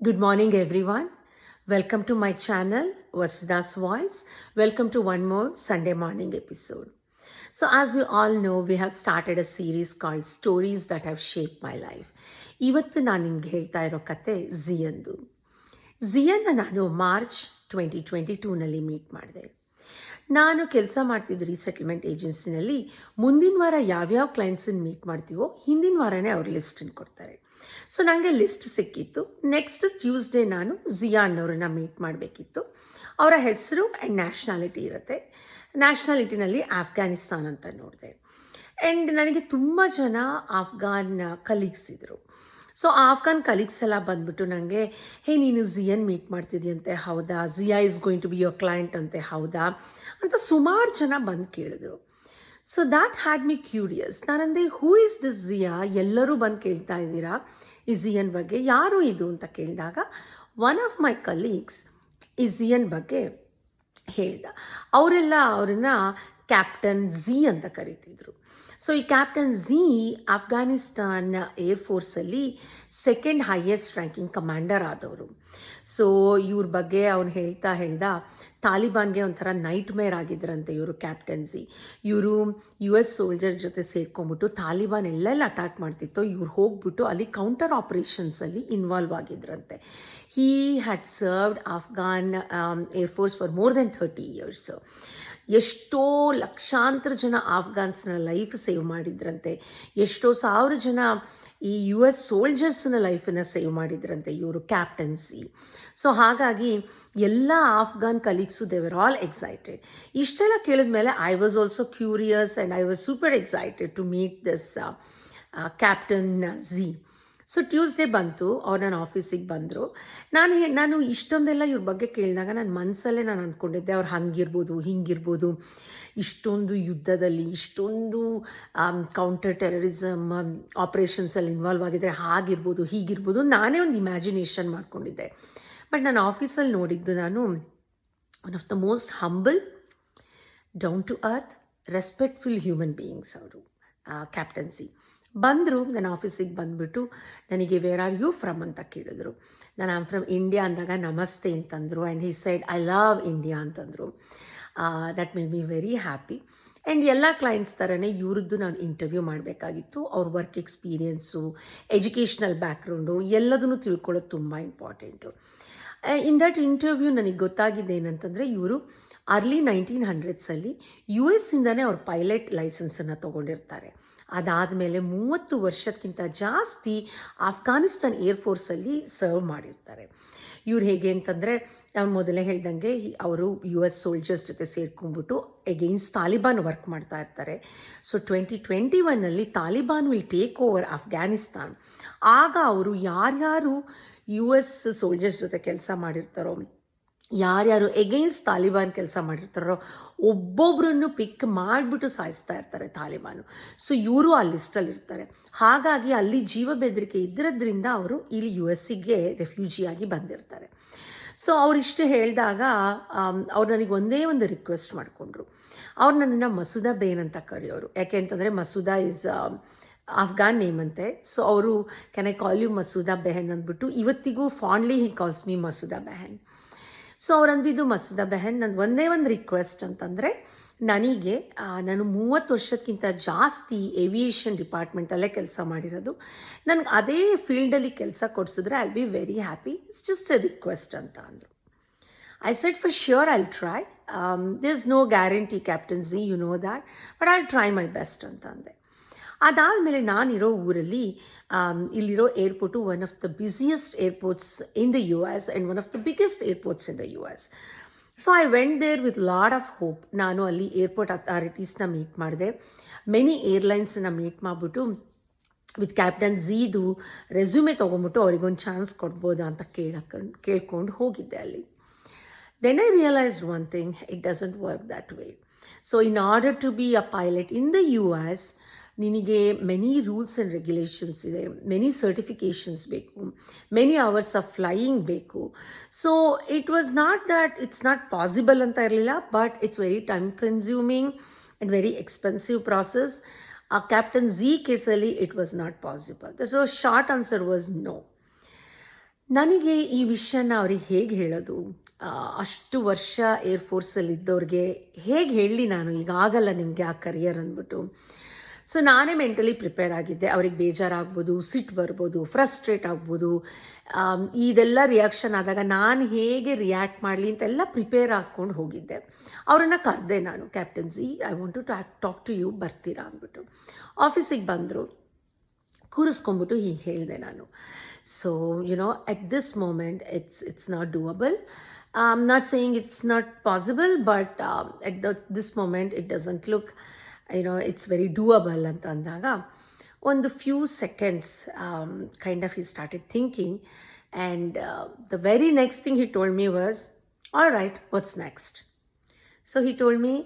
Good morning, everyone. Welcome to my channel, Vasuda's Voice. Welcome to one more Sunday morning episode. So, as you all know, we have started a series called Stories That Have Shaped My Life. ಇವತ್ತು ನಾನು ನಿಮ್ಗೆ ಹೇಳ್ತಾ ಇರೋ ಕತೆ ಝಿಯನ್ದು. ಝಿಯನ್ನ ನಾನು March 2022ನಲ್ಲಿ meet ಮಾಡಿದೆ. ನಾನು ಕೆಲಸ ಮಾಡ್ತಿದ್ದ ರೀಸೆಟಲ್ಮೆಂಟ್ ಏಜೆನ್ಸಿನಲ್ಲಿ ಮುಂದಿನ ವಾರ ಯಾವ್ಯಾವ ಕ್ಲೈಂಟ್ಸನ್ನು ಮೀಟ್ ಮಾಡ್ತೀವೋ ಹಿಂದಿನ ವಾರನೇ ಅವ್ರು ಲಿಸ್ಟನ್ನು ಕೊಡ್ತಾರೆ. ಸೊ ನನಗೆ ಲಿಸ್ಟ್ ಸಿಕ್ಕಿತ್ತು. ನೆಕ್ಸ್ಟ್ ಟ್ಯೂಸ್ಡೇ ನಾನು ಝಿಯಾ ಅನ್ನೋರನ್ನ ಮೀಟ್ ಮಾಡಬೇಕಿತ್ತು. ಅವರ ಹೆಸರು ಆ್ಯಂಡ್ ನ್ಯಾಷನಾಲಿಟಿ ಇರುತ್ತೆ. ನ್ಯಾಷನಾಲಿಟಿನಲ್ಲಿ ಆಫ್ಘಾನಿಸ್ತಾನ್ ಅಂತ ನೋಡಿದೆ. ಆ್ಯಂಡ್ ನನಗೆ ತುಂಬ ಜನ ಆಫ್ಘಾನ್ ಕಲೀಗ್ಸ್ ಇದ್ದರು. ಸೊ ಆಫ್ಘಾನ್ ಕಲೀಗ್ಸ್ ಎಲ್ಲ ಬಂದ್ಬಿಟ್ಟು ನನಗೆ ನೀನು ಝಿಯನ್ ಮೀಟ್ ಮಾಡ್ತಿದ್ಯಂತೆ, ಹೌದಾ? Zia is going to be your client ಅಂತೆ, ಹೌದಾ ಅಂತ ಸುಮಾರು ಜನ ಬಂದು ಕೇಳಿದ್ರು. So that had me curious. ನಾನಂದೆ, ಹೂ ಇಸ್ ದಿಸ್ ಝಿಯಾ? ಎಲ್ಲರೂ ಬಂದು ಕೇಳ್ತಾ ಇದ್ದೀರಾ ಈ ಝಿಯನ್ ಬಗ್ಗೆ, ಯಾರು ಇದು ಅಂತ ಕೇಳಿದಾಗ ಒನ್ ಆಫ್ ಮೈ ಕಲೀಗ್ಸ್ ಈ ಝಿಯನ್ ಬಗ್ಗೆ ಹೇಳ್ದ. ಅವರೆಲ್ಲ ಅವ್ರನ್ನ ಕ್ಯಾಪ್ಟನ್ ಝೀ ಅಂತ ಕರಿತಿದ್ರು. ಸೊ ಈ ಕ್ಯಾಪ್ಟನ್ ಝೀ ಆಫ್ಘಾನಿಸ್ತಾನ್ ಏರ್ಫೋರ್ಸಲ್ಲಿ ಸೆಕೆಂಡ್ ಹೈಯೆಸ್ಟ್ ರ್ಯಾಂಕಿಂಗ್ ಕಮಾಂಡರ್ ಆದವರು. ಸೊ ಇವ್ರ ಬಗ್ಗೆ ಅವ್ನು ಹೇಳ್ದ ತಾಲಿಬಾನ್ಗೆ ಒಂಥರ ನೈಟ್ ಮೇರ್ ಆಗಿದ್ರಂತೆ ಇವರು ಕ್ಯಾಪ್ಟನ್ ಝೀ. ಇವರು US ಸೋಲ್ಜರ್ ಜೊತೆ ಸೇರ್ಕೊಂಡ್ಬಿಟ್ಟು ತಾಲಿಬಾನ್ ಎಲ್ಲೆಲ್ಲ ಅಟ್ಯಾಕ್ ಮಾಡ್ತಿತ್ತೋ ಇವ್ರು ಹೋಗ್ಬಿಟ್ಟು ಅಲ್ಲಿ ಕೌಂಟರ್ ಆಪರೇಷನ್ಸಲ್ಲಿ ಇನ್ವಾಲ್ವ್ ಆಗಿದ್ರಂತೆ. He had served Afghan air force for more than 30 years. ಎಷ್ಟೋ ಲಕ್ಷಾಂತರ ಜನ ಆಫ್ಘಾನ್ಸ್ನ ಲೈಫ್ ಸೇವ್ ಮಾಡಿದ್ರಂತೆ. ಎಷ್ಟೋ ಸಾವಿರ ಜನ ಈ US ಸೋಲ್ಜರ್ಸ್ನ ಲೈಫನ್ನು ಸೇವ್ ಮಾಡಿದ್ರಂತೆ ಇವರು ಕ್ಯಾಪ್ಟನ್ ಝೀ. ಸೊ ಹಾಗಾಗಿ ಎಲ್ಲ Afghan colleagues they were all excited. ಇಷ್ಟೆಲ್ಲ ಕೇಳಿದ್ಮೇಲೆ I was also curious and I was super excited to meet this captain Zee. So Tuesday ಬಂತು, ಅವ್ರು ನನ್ನ ಆಫೀಸಿಗೆ ಬಂದರು. ನಾನು ಇಷ್ಟೊಂದೆಲ್ಲ ಇವ್ರ ಬಗ್ಗೆ ಕೇಳಿದಾಗ ನನ್ನ ಮನಸ್ಸಲ್ಲೇ ನಾನು ಅಂದ್ಕೊಂಡಿದ್ದೆ, ಅವ್ರು ಹಂಗಿರ್ಬೋದು ಹಿಂಗಿರ್ಬೋದು, ಇಷ್ಟೊಂದು ಯುದ್ಧದಲ್ಲಿ ಇಷ್ಟೊಂದು ಕೌಂಟರ್ ಟೆರರಿಸಮ್ ಆಪ್ರೇಷನ್ಸಲ್ಲಿ ಇನ್ವಾಲ್ವ್ ಆಗಿದ್ದರೆ ಹಾಗಿರ್ಬೋದು ಹೀಗಿರ್ಬೋದು, ನಾನೇ ಒಂದು ಇಮ್ಯಾಜಿನೇಷನ್ ಮಾಡ್ಕೊಂಡಿದ್ದೆ. ಬಟ್ ನಾನು ಆಫೀಸಲ್ಲಿ ನೋಡಿದ್ದು ನಾನು one of the most humble, down to earth, respectful human beings ಅವರು ಕ್ಯಾಪ್ಟನ್ ಝೀ. ಬಂದರು ನನ್ನ ಆಫೀಸಿಗೆ ಬಂದುಬಿಟ್ಟು ನನಗೆ ವೇರ್ ಆರ್ ಯು ಫ್ರಮ್ ಅಂತ ಕೇಳಿದ್ರು. ನಾನು ಆಮ್ ಫ್ರಮ್ ಇಂಡಿಯಾ ಅಂದಾಗ ನಮಸ್ತೆ ಅಂತಂದರು. And he said I love India ಅಂತಂದರು. That made me very happy. And ಎಲ್ಲ ಕ್ಲೈಂಟ್ಸ್ ಥರನೇ ಇವ್ರದ್ದು ನಾನು ಇಂಟರ್ವ್ಯೂ ಮಾಡಬೇಕಾಗಿತ್ತು. ಅವ್ರ ವರ್ಕ್ ಎಕ್ಸ್ಪೀರಿಯೆನ್ಸು, ಎಜುಕೇಷ್ನಲ್ ಬ್ಯಾಕ್ಗ್ರೌಂಡು ಎಲ್ಲದನ್ನು ತಿಳ್ಕೊಳ್ಳೋದು ತುಂಬ ಇಂಪಾರ್ಟೆಂಟು. ಇನ್ ದಟ್ ಇಂಟರ್ವ್ಯೂ ನನಗೆ ಗೊತ್ತಾಗಿದೆ ಏನಂತಂದರೆ, ಇವರು ಅರ್ಲಿ 1900s US ಇಂದನೇ ಅವ್ರ ಪೈಲಟ್ ಲೈಸೆನ್ಸನ್ನು ತೊಗೊಂಡಿರ್ತಾರೆ. ಅದಾದಮೇಲೆ 30 ವರ್ಷಕ್ಕಿಂತ ಜಾಸ್ತಿ ಆಫ್ಘಾನಿಸ್ತಾನ್ ಏರ್ಫೋರ್ಸಲ್ಲಿ ಸರ್ವ್ ಮಾಡಿರ್ತಾರೆ. ಇವ್ರು ಹೇಗೆ ಅಂತಂದರೆ, ನಾನು ಮೊದಲೇ ಹೇಳ್ದಂಗೆ ಅವರು US ಸೋಲ್ಜರ್ಸ್ ಜೊತೆ ಸೇರ್ಕೊಂಡ್ಬಿಟ್ಟು ಎಗೇನ್ಸ್ಟ್ ತಾಲಿಬಾನ್ ವರ್ಕ್ ಮಾಡ್ತಾ ಇರ್ತಾರೆ. So 2021 Taliban will take over Afghanistan. ಆಗ ಅವರು ಯಾರ್ಯಾರು US ಸೋಲ್ಜರ್ಸ್ ಜೊತೆ ಕೆಲಸ ಮಾಡಿರ್ತಾರೋ, ಯಾರ್ಯಾರು ಎಗೇನ್ಸ್ಟ್ ತಾಲಿಬಾನ್ ಕೆಲಸ ಮಾಡಿರ್ತಾರೋ ಒಬ್ಬೊಬ್ಬರನ್ನು ಪಿಕ್ ಮಾಡಿಬಿಟ್ಟು ಸಾಯಿಸ್ತಾ ಇರ್ತಾರೆ ತಾಲಿಬಾನು. ಸೊ ಇವರು ಆ ಲಿಸ್ಟಲ್ಲಿ ಇರ್ತಾರೆ. ಹಾಗಾಗಿ ಅಲ್ಲಿ ಜೀವ ಬೆದರಿಕೆ ಇದ್ದಿರೋದ್ರಿಂದ ಅವರು ಇಲ್ಲಿ US ರೆಫ್ಯೂಜಿಯಾಗಿ ಬಂದಿರ್ತಾರೆ. ಸೊ ಅವರಿಷ್ಟು ಹೇಳಿದಾಗ ಅವ್ರು ನನಗೆ ಒಂದೇ ಒಂದು ರಿಕ್ವೆಸ್ಟ್ ಮಾಡಿಕೊಂಡ್ರು. ಅವ್ರು ನನ್ನನ್ನು ಮಸೂದಾ ಬೇನ್ ಅಂತ ಕರೆಯೋರು. ಯಾಕೆ ಅಂತಂದರೆ ಮಸೂದಾ ಈಸ್ ಆಫ್ಘಾನ್ ನೇಮ್ ಅಂತೆ. ಸೊ ಅವರು ಕ್ಯಾನ್ ಐ ಕಾಲ್ ಯು ಮಸೂದಾ ಬೆಹನ್ ಅಂದ್ಬಿಟ್ಟು ಇವತ್ತಿಗೂ ಫಾಂಡ್ಲಿ ಹಿ ಕಾಲ್ಸ್ ಮೀ ಮಸೂದಾ ಬೆಹನ್. ಸೊ ಅವ್ರು ಅಂದಿದ್ದು, ಮಸೂದಾ ಬೆಹನ್, ನನ್ನ ಒಂದೇ ಒಂದು ರಿಕ್ವೆಸ್ಟ್ ಅಂತಂದರೆ, ನಾನು 30 ವರ್ಷಕ್ಕಿಂತ ಜಾಸ್ತಿ ಏವಿಯೇಷನ್ ಡಿಪಾರ್ಟ್ಮೆಂಟಲ್ಲೇ ಕೆಲಸ ಮಾಡಿರೋದು. ನನಗೆ ಅದೇ ಫೀಲ್ಡಲ್ಲಿ ಕೆಲಸ ಕೊಡಿಸಿದ್ರೆ I be very happy. It's just a request ಅಂತ ಅಂದರು. I said for sure I'll try. There is no guarantee captain Zee, you know that, but I'll try my best ಅಂತ ಅಂದೆ. ಅದಾದಮೇಲೆ ನಾನಿರೋ ಊರಲ್ಲಿ ಇಲ್ಲಿರೋ airport one of the busiest airports in the US and one of the biggest airports in the US. So I went there with lot of hope. ನಾನು ಅಲ್ಲಿ airport ಅಥಾರಿಟೀಸ್ನ meet ಮಾಡಿದೆ. Many ಏರ್ಲೈನ್ಸನ್ನ meet ಮಾಡಿಬಿಟ್ಟು ವಿತ್ ಕ್ಯಾಪ್ಟನ್ ಝೀದು ರೆಸ್ಯೂಮೆ ತೊಗೊಂಬಿಟ್ಟು ಅವ್ರಿಗೊಂದು chance ಕೊಡ್ಬೋದಾ ಅಂತ ಕೇಳ್ಕೊಂಡು ಹೋಗಿದ್ದೆ ಅಲ್ಲಿ. Then I realized one thing, it doesn't work that way. So in order to be a pilot in the US, ನಿನಗೆ ಮೆನಿ ರೂಲ್ಸ್ ಆ್ಯಂಡ್ ರೆಗ್ಯುಲೇಷನ್ಸ್ ಇದೆ, ಮೆನಿ ಸರ್ಟಿಫಿಕೇಷನ್ಸ್ ಬೇಕು, ಮೆನಿ ಅವರ್ಸ್ ಆಫ್ ಫ್ಲೈಯಿಂಗ್ ಬೇಕು. So it was not that it's not possible ಅಂತ ಇರಲಿಲ್ಲ, but it's very time consuming and very expensive process. ಆ captain Z ಕೇಸಲ್ಲಿ it was not possible. So short answer was no. ನನಗೆ ಈ ವಿಷಯನ ಅವ್ರಿಗೆ ಹೇಗೆ ಹೇಳೋದು? ಅಷ್ಟು ವರ್ಷ ಏರ್‌ಫೋರ್ಸಲ್ಲಿದ್ದವ್ರಿಗೆ ಹೇಗೆ ಹೇಳಲಿ ನಾನು, ಈಗ ಆಗಲ್ಲ ನಿಮಗೆ ಆ ಕರಿಯರ್ ಅಂದ್ಬಿಟ್ಟು. ಸೊ ನಾನೇ ಮೆಂಟಲಿ ಪ್ರಿಪೇರ್ ಆಗಿದ್ದೆ. ಅವ್ರಿಗೆ ಬೇಜಾರಾಗ್ಬೋದು, ಸಿಟ್ಟು ಬರ್ಬೋದು, ಫ್ರಸ್ಟ್ರೇಟ್ ಆಗ್ಬೋದು. ಇದೆಲ್ಲ ರಿಯಾಕ್ಷನ್ ಆದಾಗ ನಾನು ಹೇಗೆ ರಿಯಾಕ್ಟ್ ಮಾಡಲಿ ಅಂತೆಲ್ಲ ಪ್ರಿಪೇರ್ ಹಾಕ್ಕೊಂಡು ಹೋಗಿದ್ದೆ. ಅವರನ್ನು ಕರೆದೆ ನಾನು, captain Z I want to talk to you, ಬರ್ತೀರಾ ಅಂದ್ಬಿಟ್ಟು. ಆಫೀಸಿಗೆ ಬಂದರು, ಕೂರಿಸ್ಕೊಂಬಿಟ್ಟು ಹೀಗೆ ಹೇಳಿದೆ ನಾನು. So at this moment it's not doable. I'm not saying it's not possible, but this moment it doesn't look, it's very doable ಅಂತ ಅಂದಾಗ ಒಂದು few seconds, kind of he started thinking, and the very next thing he told me was, all right, what's next? So he told me,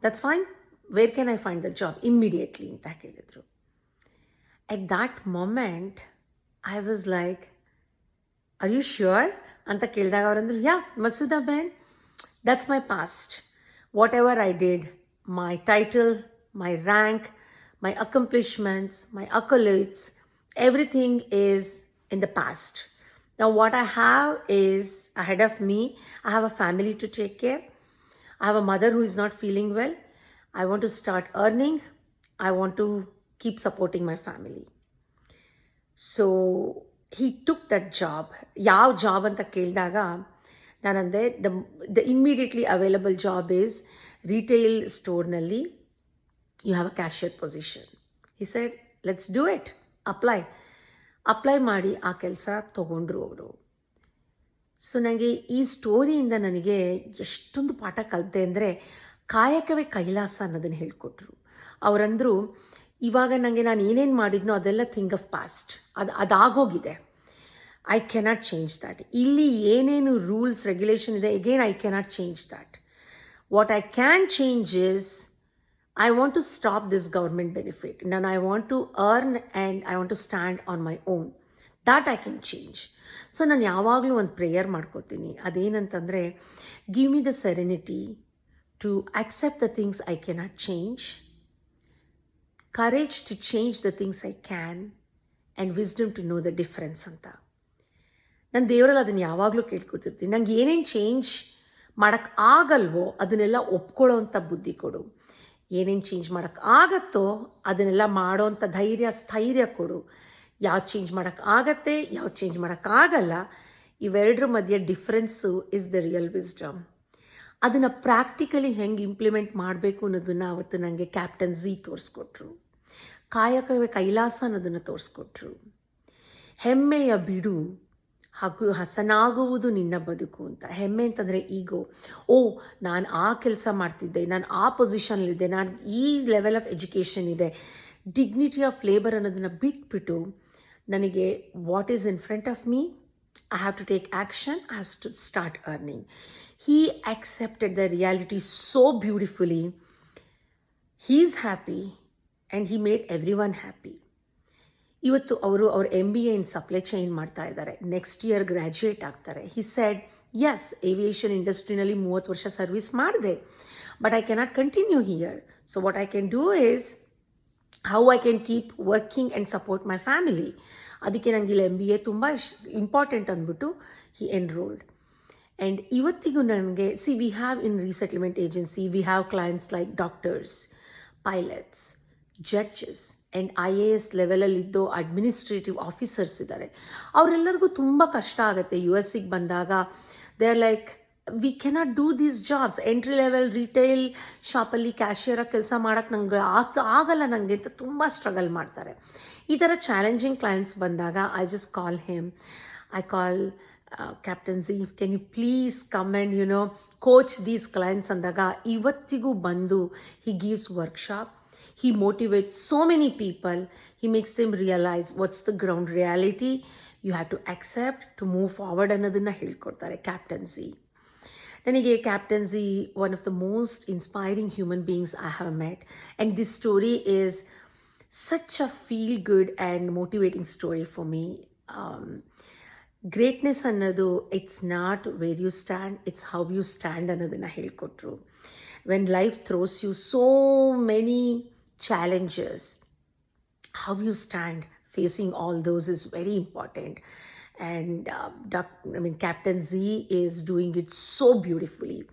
that's fine, where can I find the job immediately ಅಂತ ಕೇಳಿದ್ರು. At that moment I was like, are you sure ಅಂತ ಕೇಳಿದಾಗ ಅವರಂದ್ರು, yeah, Masuda Ben, that's my past. Whatever I did, my title, my rank, my accomplishments, my accolades, everything is in the past. Now what I have is ahead of me. I have a family to take care. I have a mother who is not feeling well. I want to start earning. I want to keep supporting my family. So he took that job. ಯಾವ job ಅಂತ ಕೇಳಿದಾಗ ನಾನಂದೆ, the immediately available job is retail ಸ್ಟೋರ್ನಲ್ಲಿ you have a cashier position. He said, let's do it, apply ಮಾಡಿ ಆ ಕೆಲಸ ತೊಗೊಂಡ್ರು ಅವರು. ಸೊ ನನಗೆ ಈ ಸ್ಟೋರಿಯಿಂದ ನನಗೆ ಎಷ್ಟೊಂದು ಪಾಠ ಕಲಿತೆ ಅಂದರೆ, ಕಾಯಕವೇ ಕೈಲಾಸ ಅನ್ನೋದನ್ನು ಹೇಳಿಕೊಟ್ರು. ಅವರಂದರು, ಇವಾಗ ನನಗೆ ನಾನು ಏನೇನು ಮಾಡಿದ್ನೋ ಅದೆಲ್ಲ ಥಿಂಗ್ ಆಫ್ ಪಾಸ್ಟ್, ಅದಾಗೋಗಿದೆ. I cannot change that. ಇಲ್ಲಿ ಏನೇನು ರೂಲ್ಸ್ ರೆಗ್ಯುಲೇಷನ್ ಇದೆ, again I cannot change that. What I can change is, I want to stop this government benefit. ನಾನು I want to earn and I want to stand on my own. That I can change. So ನಾನು ಯಾವಾಗಲೂ ಒಂದು prayer ಮಾಡ್ಕೋತೀನಿ. ಅದೇನಂತಂದರೆ, give me the serenity to accept the things I cannot change, courage to change the things I can, and wisdom to know the difference ಅಂತ. ನಾನು ದೇವರಲ್ಲಿ ಅದನ್ನು ಯಾವಾಗಲೂ ಕೇಳ್ಕೊತಿರ್ತೀನಿ. ನಂಗೆ ಏನೇನು ಚೇಂಜ್ ಮಾಡೋಕ್ಕೆ ಆಗಲ್ವೋ ಅದನ್ನೆಲ್ಲ ಒಪ್ಕೊಳ್ಳೋವಂಥ ಬುದ್ಧಿ ಕೊಡು. ಏನೇನು ಚೇಂಜ್ ಮಾಡೋಕ್ಕೆ ಆಗತ್ತೋ ಅದನ್ನೆಲ್ಲ ಮಾಡೋವಂಥ ಸ್ಥೈರ್ಯ ಕೊಡು. ಯಾವ ಚೇಂಜ್ ಮಾಡೋಕ್ಕೆ ಆಗತ್ತೆ, ಯಾವ ಚೇಂಜ್ ಮಾಡೋಕ್ಕಾಗಲ್ಲ, ಇವೆರಡರ ಮಧ್ಯೆ difference is the real wisdom. ಅದನ್ನು ಪ್ರಾಕ್ಟಿಕಲಿ ಹೆಂಗೆ ಇಂಪ್ಲಿಮೆಂಟ್ ಮಾಡಬೇಕು ಅನ್ನೋದನ್ನು ಅವತ್ತು ನನಗೆ ಕ್ಯಾಪ್ಟನ್ ಝೀ ತೋರಿಸ್ಕೊಟ್ರು. ಕಾಯಕವೇ ಕೈಲಾಸ ಅನ್ನೋದನ್ನು ತೋರಿಸ್ಕೊಟ್ರು. ಹೆಮ್ಮೆಯ ಬಿಡು, ಹಾಗೂ ಹಸನಾಗುವುದು ನಿನ್ನ ಬದುಕು ಅಂತ. ಹೆಮ್ಮೆ ಅಂತಂದರೆ ಈಗೋ, ನಾನು ಆ ಕೆಲಸ ಮಾಡ್ತಿದ್ದೆ, ನಾನು ಆ ಪೊಸಿಷನಲ್ಲಿದ್ದೆ, ನಾನು ಈ ಲೆವೆಲ್ ಆಫ್ ಎಜುಕೇಷನ್ ಇದೆ, ಡಿಗ್ನಿಟಿ ಆಫ್ ಲೇಬರ್ ಅನ್ನೋದನ್ನು ಬಿಟ್ಬಿಟ್ಟು ನನಗೆ what is in front of me, I have to take action, I have to start earning. He accepted the reality so beautifully. He's happy and he made everyone happy. ಇವತ್ತು ಅವರು ಅವ್ರ MBA ಇನ್ supply chain ಮಾಡ್ತಾ ಇದ್ದಾರೆ. Next year graduate ಆಗ್ತಾರೆ. He said, Yes, aviation ಇಂಡಸ್ಟ್ರಿನಲ್ಲಿ 30 ವರ್ಷ service ಮಾಡಿದೆ, but I cannot continue here. So what I can do is how I can keep working and support my family. ಅದಕ್ಕೆ ನನಗೆ ಇಲ್ಲಿ MBA ತುಂಬ important ಅಂದ್ಬಿಟ್ಟು ಹಿ ಎನ್ರೋಲ್ಡ್. ಆ್ಯಂಡ್ ಇವತ್ತಿಗೂ ನನಗೆ we have in resettlement agency, we have clients like doctors, pilots, judges and IAS ಲೆವೆಲಲ್ಲಿದ್ದೋ administrative officers ಇದ್ದಾರೆ. ಅವರೆಲ್ಲರಿಗೂ ತುಂಬ ಕಷ್ಟ ಆಗುತ್ತೆ US-ಗೆ ಬಂದಾಗ. They are like, we cannot do these jobs. Entry level retail ಶಾಪಲ್ಲಿ ಕ್ಯಾಶಿಯರಾಗಿ ಕೆಲಸ ಮಾಡೋಕ್ಕೆ ನಂಗೆ ಆಗಲ್ಲ ನನಗೆ ಅಂತ ತುಂಬ ಸ್ಟ್ರಗಲ್ ಮಾಡ್ತಾರೆ. ಈ ಥರ ಚಾಲೆಂಜಿಂಗ್ ಕ್ಲೈಂಟ್ಸ್ ಬಂದಾಗ I just call him, I call captain Z, can you please come and coach these clients ಅಂದಾಗ ಇವತ್ತಿಗೂ ಬಂದು he gives workshop. He motivates so many people. He makes them realize what's the ground reality you have to accept to move forward ಅನ್ನೋದನ್ನು ಹೇಳ್ಕೊಡ್ತಾರೆ captain Zee. ನನಗೆ captain Zee one of the most inspiring human beings I have met. And this story is such a feel good and motivating story for me. Greatness ಅನ್ನೋದು it's not where you stand, it's how you stand ಅನ್ನೋದನ್ನು ಹೇಳ್ಕೊಟ್ರು. When life throws you so many challenges, how you stand facing all those is very important. And Captain Z is doing it so beautifully.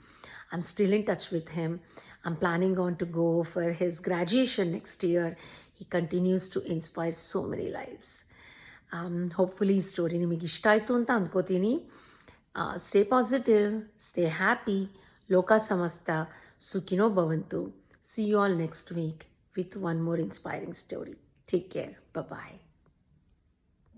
I'm still in touch with him. I'm planning on to go for his graduation next year. He continues to inspire so many lives. Hoಪ್ಫುಲಿ ಈ story ನಿಮಗೆ ಇಷ್ಟ ಆಯಿತು ಅಂತ ಅಂದ್ಕೋತೀನಿ. Stay positive, stay happy, ಲೋಕ ಸಮಸ್ತ ಸುಖಿನೋ ಭವಂತು. See you all next week with one more inspiring story. Take care. Bye-bye.